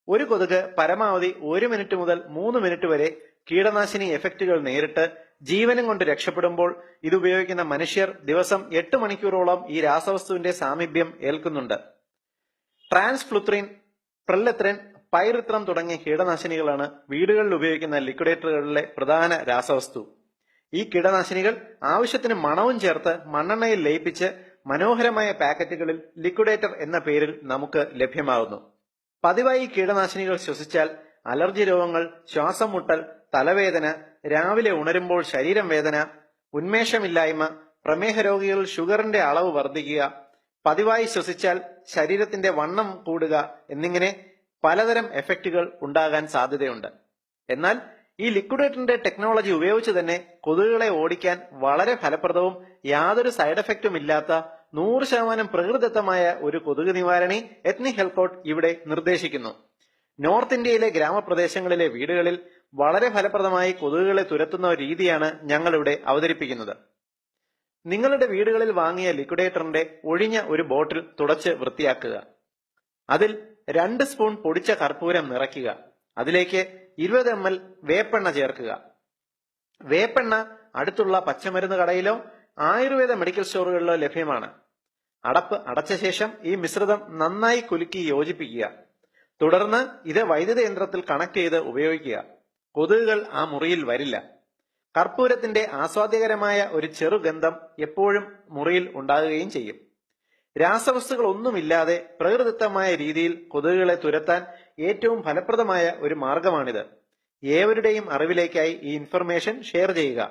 ഒരു കൊതുക് പരമാവധി 1 മിനിറ്റ് മുതൽ 3 മിനിറ്റ് വരെ കീടനാശിനി എഫക്റ്റുകൾ നേരിട്ട് ജീവനും കൊണ്ട് രക്ഷപ്പെടുമ്പോൾ ഇതുപയോഗിക്കുന്ന മനുഷ്യർ ദിവസം 8 മണിക്കൂറോളം ഈ രാസവസ്തുവിന്റെ സാമീപ്യം ഏൽക്കുന്നുണ്ട്. ട്രാൻസ്ഫ്ലുത്രിൻ, പ്രില്ലെത്രിൻ, പൈറിത്രം തുടങ്ങിയ കീടനാശിനികളാണ് വീടുകളിൽ ഉപയോഗിക്കുന്ന ലിക്വിഡേറ്ററുകളിലെ പ്രധാന രാസവസ്തു. ഈ കീടനാശിനികൾ ആവശ്യത്തിന് മണവും ചേർത്ത് മണ്ണെണ്ണയിൽ ലയിപ്പിച്ച് മനോഹരമായ പാക്കറ്റുകളിൽ ലിക്വിഡേറ്റർ എന്ന പേരിൽ നമുക്ക് ലഭ്യമാകുന്നു. പതിവായി കീടനാശിനികൾ ശ്വസിച്ചാൽ അലർജി രോഗങ്ങൾ, ശ്വാസം മുട്ടൽ, തലവേദന, രാവിലെ ഉണരുമ്പോൾ ശരീരം വേദന, ഉന്മേഷമില്ലായ്മ, പ്രമേഹ രോഗികളിൽ ഷുഗറിന്റെ അളവ് വർദ്ധിക്കുക, പതിവായി ശ്വസിച്ചാൽ ശരീരത്തിന്റെ വണ്ണം കൂടുക എന്നിങ്ങനെ പലതരം എഫക്റ്റുകൾ ഉണ്ടാകാൻ സാധ്യതയുണ്ട്. എന്നാൽ ഈ ലിക്വിഡേറ്ററിന്റെ ടെക്നോളജി ഉപയോഗിച്ച് തന്നെ കൊതുകുകളെ ഓടിക്കാൻ വളരെ ഫലപ്രദവും യാതൊരു സൈഡ് എഫക്റ്റും ഇല്ലാത്ത 100% പ്രകൃതിദത്തമായ ഒരു കൊതുക് നിവാരണി എത്നിക് ഹെൽക്കോട്ട് ഇവിടെ നിർദ്ദേശിക്കുന്നു. നോർത്ത് ഇന്ത്യയിലെ ഗ്രാമപ്രദേശങ്ങളിലെ വീടുകളിൽ വളരെ ഫലപ്രദമായി കൊതുകുകളെ തുരത്തുന്ന രീതിയാണ് ഞങ്ങളിവിടെ അവതരിപ്പിക്കുന്നത്. നിങ്ങളുടെ വീടുകളിൽ വാങ്ങിയ ലിക്വിഡേറ്ററിന്റെ ഒഴിഞ്ഞ ഒരു ബോട്ടിൽ തുടച്ച് വൃത്തിയാക്കുക. അതിൽ 2 സ്പൂൺ പൊടിച്ച കർപ്പൂരം നിറയ്ക്കുക. അതിലേക്ക് 20 ml വേപ്പെണ്ണ ചേർക്കുക. വേപ്പെണ്ണ അടുത്തുള്ള പച്ചമരുന്ന് കടയിലോ ആയുർവേദ മെഡിക്കൽ സ്റ്റോറുകളിലോ ലഭ്യമാണ്. അടപ്പ് അടച്ച ശേഷം ഈ മിശ്രിതം നന്നായി കുലുക്കി യോജിപ്പിക്കുക. തുടർന്ന് ഇത് വൈദ്യുത യന്ത്രത്തിൽ കണക്ട് ചെയ്ത് ഉപയോഗിക്കുക. കൊതുകുകൾ ആ മുറിയിൽ വരില്ല. കർപ്പൂരത്തിന്റെ ആസ്വാദ്യകരമായ ഒരു ചെറുഗന്ധം എപ്പോഴും മുറിയിൽ ഉണ്ടാകുകയും ചെയ്യും. രാസവസ്തുക്കൾ ഒന്നുമില്ലാതെ പ്രകൃതിദത്തമായ രീതിയിൽ കൊതുകുകളെ തുരത്താൻ ഏറ്റവും ഫലപ്രദമായ ഒരു മാർഗമാണിത്. ഏവരുടെയും അറിവിലേക്കായി ഈ ഇൻഫർമേഷൻ ഷെയർ ചെയ്യുക.